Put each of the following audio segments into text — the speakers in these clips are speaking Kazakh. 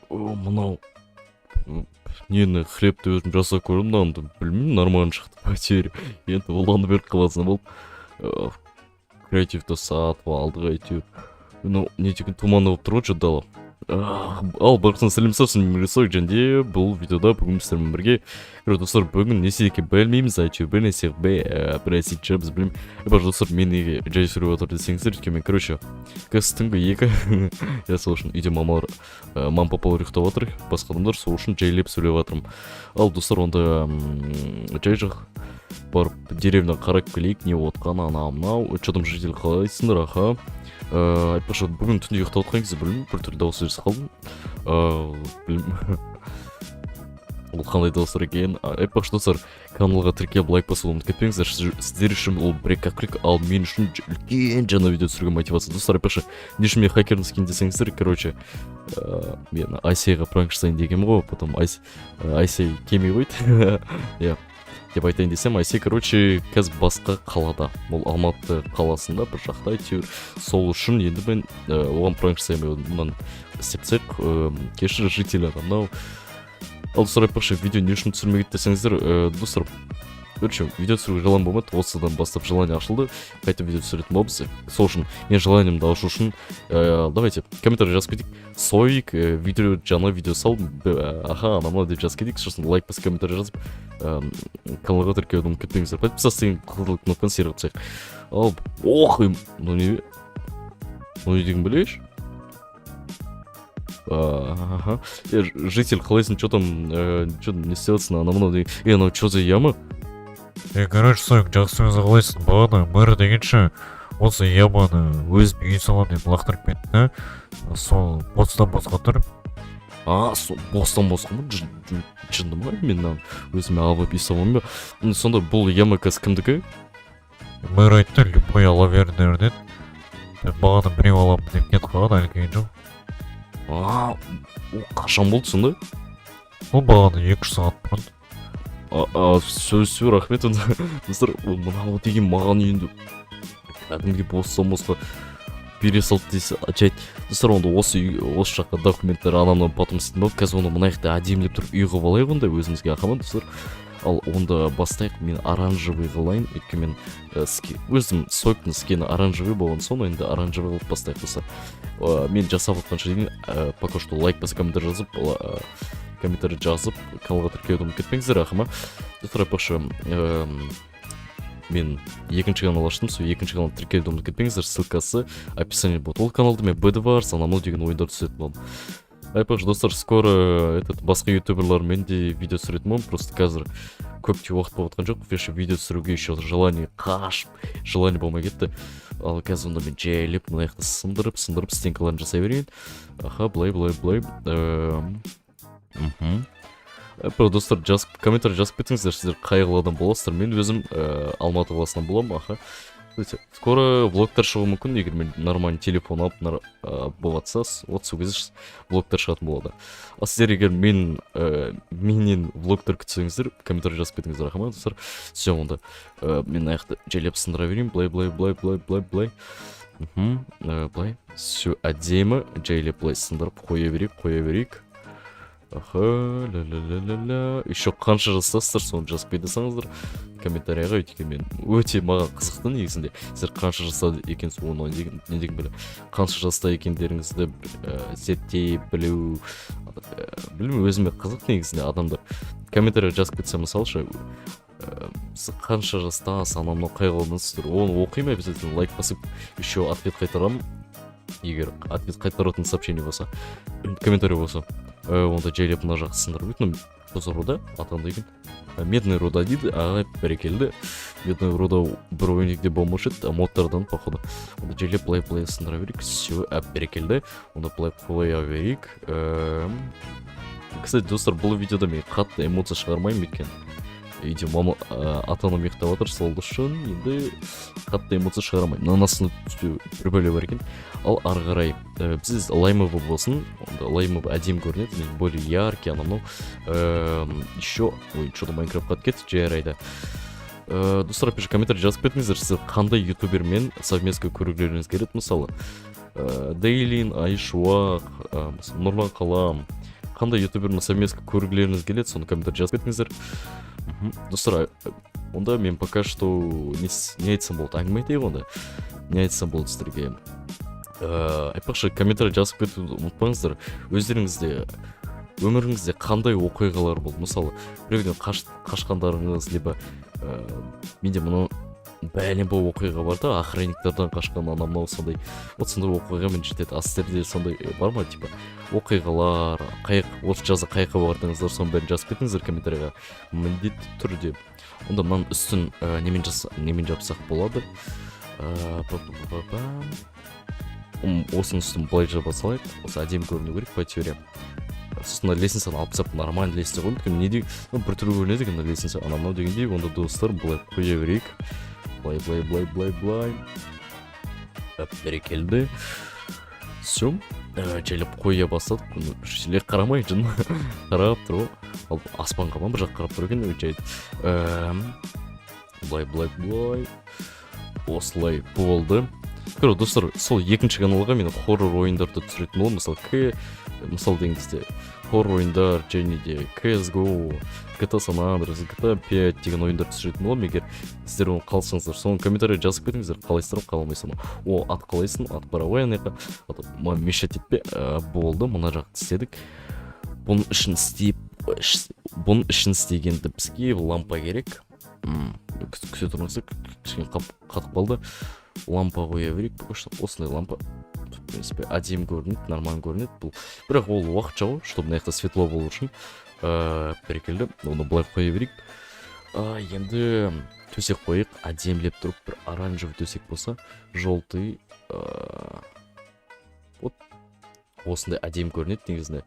мынау нені хлебті өзім жасап көрдім да анда білмеймін нормально шықты па әйтеуір енді уланып беріп қаласың болып креативті сатып алдық әйтеуір ну не деген туманды болып тұр ғой что дала ал барқасын сәлеметсіздер мен рисой және бұл видеода бүгін сіздермен бірге достар бүгін не істейді екен білмейміз әйтеуір бір нәрсе бір нәрсе біз білмеймін бар достар мен неге жай сөйлеп отыр десеңіздер өйткені мен короче қазір түнгі 2 я сол үшін үйде мамалар мама папалар ұйықтап отыр басқа адамдар сол үшін жайлап сөйлеп жатырмын ал достар онда жай жақ барып деревня қарап келейік не отқан анау мынау что там житель қалайсыңдар аха айтпақшы бүгін түнде ұйықтап отқан кезде білмеймін біртүрлі дауыс естіп қалдым білмеймін ол қандай дауыстар екен айтпақшы достар каналға тіркеліп лайк басуды ұмытып кетпеңіздер сіздер үшін ол бір кәкілік ал мен үшін үлкен жаңа видео түсіруге мотивация достар айтпақшы не үшін мен хакердің скин десеңіздер короче мен айсейға пранк жасайын дегенмін ғой потом айсей келмей қойды иә деп айтайын десем айсей короче қазір басқа қалада ол алматы қаласында бір жақта әйтеуір сол үшін енді мен оған пранк жасаймын мынаны істепсек кешір житель мынау ал достар айтпақшы видео не үшін түсірмеген десеңіздер достар короче видео түсіруге желанием болмады осыдан бастап желание ашылды қайта видео түсіретін боламыз сол үшін мен желаниемді ашу үшін давайте комментарий жазып кетейік соик видео жаңа видео сал аха анау деп жазып кетейік сосын лайк басып комментарий жазып каналға тіркелуді ұмытып кетпеңіздер подписаться деген кнопканы серік қылсақ ал ох ну не деген білейш житель қалайсың что там что не істеватсың анау мынау деген анау что за яма короче соик жақсы өзі қалайсың бағана мэр дегенше осы яманы өзім үй саламын деп лақтырып кетті да сол бостан босқа тұр бостан босқа ма жынды ма мен өзіме алып үй саламын ба сонда бұл яма қазір кімдікі мэр айтты любой ала беріңдер деді бағана біреу аламын деп кетіп қалған әлі келген жоқ қашан болды сонда ол бағана 2-3 сағат бұрын сөз рахмет достар мынау деген маған енді кәдімгі бостан босқа бере салды десе жайт достар онда осы жаққа документтер анамнан потом істейтін болып қазір оны мына жақта әдемілеп тұрып үй қылып алайық онда өзімізге ақаман достар ал онда бастайық мен оранжевый қылайын өйткені мен өзім сойктың скені оранжевый болған соң енді оранжевый қылып бастайық достар мен жасап отқанша дейін пока что лайк басып комментарий жазып каналға тіркелуді ұмытып кетпеңіздер ақыма достар айтпақшы мен екінші канал аштым сол екінші каналға тіркелуді ұмытып кетпеңіздер ссылкасы описание болады ол каналда мен бдвар анау деген ойындар түсетін боламын айтпақшы достар скоро басқа ютуберлармен де видео түсіретін боламын просто қазір көпте уақыт болып жатқан жоқ вообще видео түсіруге еще желание болмай кетті ал қазір онда мен жайлап мына жақта сындырып стенкаларын жасай берейін аха былай достар комментарий жазып кетіңіздер сіздер қай қаладан боласыздар мен өзім алматы қаласынан боламын аха скоро влогтар шығуы мүмкін егер мен нормальный телефон алып болатса вот сол кезде влогтар шығатын болады ал сіздер егер менен влогтар күтсеңіздер комментарий жазып кетіңіздер рахмет достар все онда мен аяқты жайлап сындыра берейін былай все әдемі жайлап былай сындырып қоя берейік аха ла еще қанша жасасыздар соны жазып кете салыңыздар комментарийға өйткені мен өте маған қызықты негізінде сіздер қанша жасады екенсіз оны не деген білу қанша жаста екендеріңізді зерттей білу өзіме қызық негізінде адамдар комментарийға жазып кетсе мысалшы сіз қанша жастасыз анау мынау қай қаладансыздар оны оқимын обязательно лайк басып еще ответ қайтарамын егер ответ қайтаратын сообщение болса комментарий болса онда жайлап мына жақты сындырып өтінім осы руда атанды екен медный руда дейді ағай бәрекелді медный руда бір ойнекте болмаушы еді модтардан походу онда жайлап былай сындыра берейік все бәрекелді онда былай қоя берейік кстати достар бұл видеода мен қатты эмоция шығармаймын өйткені үйде мама ата-анам ұйықтап жатыр сол үшін енді қатты эмоция шығармаймын мынасында бір бөле бар екен ал ары қарай біз лаймовый болсын онда лаймовый әдемі көрінеді более яркий анау еще что-то майнкрафтқа кетті жарайды достар пише комментарий жазып кетіңіздер сіз қандай ютубермен совместно көргілеріңіз келеді мысалы Дейлин, Айшуақ, Нұрлан Қалам, қандай ютубермен совместно көргілеріңіз келеді, соны комментарий жазып кетіңіздер. Достар, онда мен пока что не айтсам болды, әңгіме айтайық онда. Не айтсам болды сіздерге. Айтпақшы, комментарий жазып кетуді ұмытпаңыздар. Өздеріңізде өміріңізде қандай оқиғалар болды? Мысалы, біреуден қашқандарыңыз, либо менде мұны бәлем бұл оқиға бар да, охранниктардан қашқан анамнау сондай. Вот сондай оқиғамен жетеді. Астерде сондай бар ма, типа оқиғалар, осы жазда қайыққа бардыңыздар, соның бәрін жазып кетіңіздер комментарийға. Міндетті түрде. Онда мынаның үстін немен жапсақ болады. Осының үстін былай жаба салайық. Осы әдемі көріну керек по теория. Сосын лестницаны алып тастап нормально лестница қойып, өйткені не деген бір түрлі көрінеді екен лестница, анау дегендей. Онда достар былай қоя берейік. Былай. Бәрекелді. Все. Жайлап қоя бастадық. Шелек қарамай, жын қарап тұр. Ал аспанға бір жақ қарап тұр екен, жайды. Былай. Осылай болды. Көрі, достар, сол екінші каналға мен хоррор ойындарды түсіретін ол. Мысал деген кезде хоррор ойындар, және де CSGO, GTA San Andreas, GTA 5 деген ойындар түсіретін ол. Егер сіздер оны қалсаңыздар, соның комментарий жазып кетіңіздер, қалайсыздар, қаламайсың. О, ат қалайсың, ат барауай анайқа. Мешет етпе, болды, мына жақты істедік. Бұның ішін істегенді бізге лампа керек. Күте тұрмасы, кішкен қатып қалды. Лампа қоя берейік, осындай лампа. В принципе, әдемі көрінеді, нормально көрінеді. Бірақ ол уақытша ғой, чтобы мына жақта светло болу үшін. Бәрекелді, оны былай қоя берейік. Енді төсек қойық, әдемілеп тұрып, бір оранжевый төсек болса, жолтый. Вот осындай әдемі көрінеді негізінде.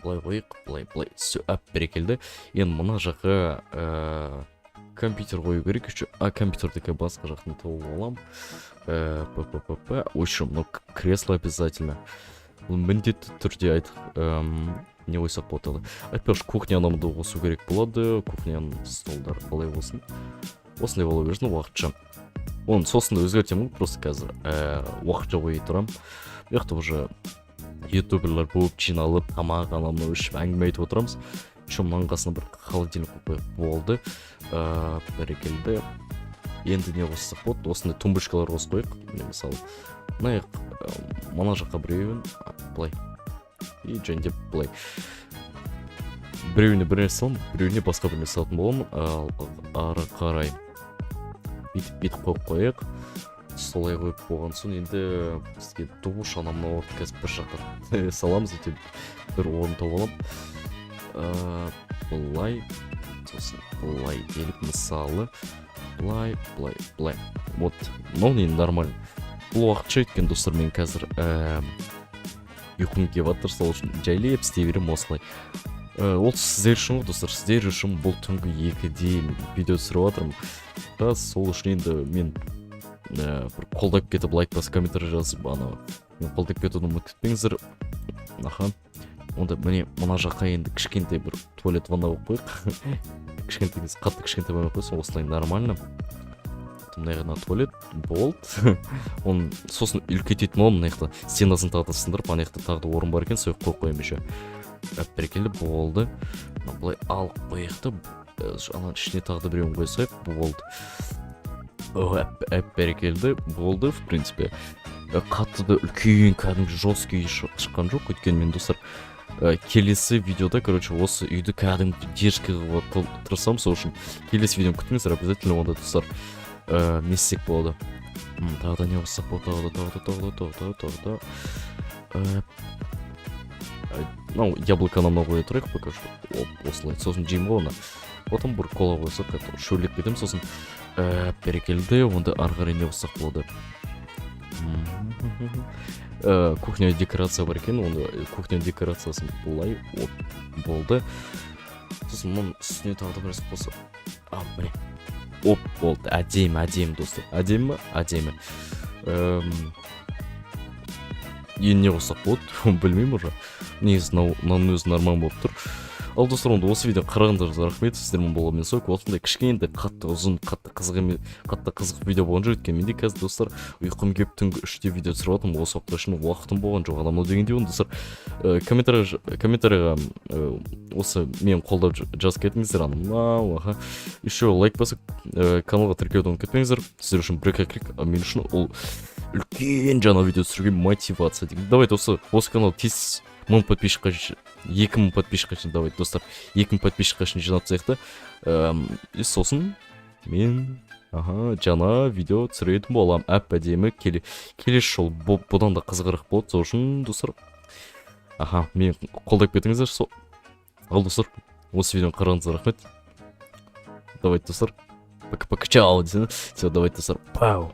Былай қойық, былай. Все, бәрекелді. Енді мына жаққа компьютер қою керек еще. Компьютердікі басқа жақтың тауып алам. Ойшым, но кресло обязательно. Міндетті түрде айтық. Не ойсақ болады. Айтпақшы, кухнянымды қосу керек болады. Кухняның столдар қалай болсын. Осындай бола берсін уақытша. Оны сосын өзгертемін, просто қазір уақытша қойы тұрам. Яқты уже ютуберлер болып жиналып, тамақ анамны ішіп әңгіме айтып отырамыз. Шым маңғасына бір холодильник қойып болды. Бәрекелді. Енді не қоссақ болды, осындай тумбочкалар қосып қойық. Мысалы, мана жаққа біреуін, былай. И және де былай. Біреуіне бір нәрсе салам, біреуіне басқа бір нәрсе салатын боламын. Ары қарай бүйтіп қойып қойық. Солай қойып болған соң енді бізге душ анамна орды қазір бір жаққа саламыз, өйтіп бір орын тауып алам. Былай, сосын былай делік мысалы. Былай. Вот, но не нормально. Бұл уақытша өткен достар, мен қазір ұйқым келіп жатыр, сол үшін жайлап істей беремін осылай. Ол сіздер үшін ғой достар, сіздер үшін бұл түнгі 2-де видео түсіріп жатырмын. Сол үшін енді мен бір қолдап кетіп лайк басып комментарий жазып, мен қолдап кетуді ұмытып кетпеңіздер. Онда мына жаққа енді кішкентай бір туалет ванна болып қойық. Қатты кішкентай болып қойсын, осылай нормально. Мына ғана туалет болды. Оны сосын үлкейтетін ол, мына жақта стенасын тағы да сындырып, ана жақта тағы да орын бар екен, сояқ қойып қойым еще. Бәрекелді болды. Былай алып қойықты, ана ішіне тағы да біреуін қойсайық, болды. Бәрекелді болды, в принципе. Қатты да үлкен кәдімгі жесткий шыққан жоқ, өйткені мен достар келесі видеода, короче, осы үйді кәдімгі дешкі қылып тұрсам, сол үшін келесі видеоны күтіңіздер, обязательно онда достар не істесек болады. Тағы да не қоссақ болады, тағы да. Яблоканы мына қоя тұрайық, пока что. Осылай, сосын жеймін ғой оны. Потом бір кола қойсақ, шөлеп кетем, сосын бәрекелді, онда ары қарай не қоссақ болады. Кухня декорация бар екен, онда кухня декорациясын бұлай болды. Сосын мұның үстіне тағы да біресі қоса. Міне. Болды. Әдемі достар. Әдемі. Енді не қоссақ болады, білмеймін уже. Негізі мынаның өзі нормал болып тұр. Ал достар, онда осы видео қарағандарыңызға рахмет. Сіздермен болған мен Сойк. Осындай кішкентай қатты ұзын, қатты қызық видео болған жоқ. Өйткені менде қазір достар ұйқым келіп түнгі 3-те видео түсіріп жатырмын. Осы уақытта үшін уақытым болған жоқ. Адамды дегенде оны достар комментарийға осы мен қолдап жазып кетіңіздер. Анау, аха. Еще лайк басып, каналға тіркеуді ұмытпаңыздар. Сіздер үшін бір крик, мен үшін ол үлкен жаңа видео түсіруге мотивация. Давайте осы канал тез 1000 подписчикқа 2000 подписчикқа шейін, давайте достар 2000 подписчикқа шейін жинап тастайық та. И сосын мен жаңа видео түсіретін болам. Әп-әдемі келесі жол бұдан да қызығырақ болады. Сол үшін достар мен қолдап кетіңіздер. Ал достар, осы видеоны қарағаныңызға рахмет. Давайте достар, пока-пока, чао десең. Все, давайте достар, пау.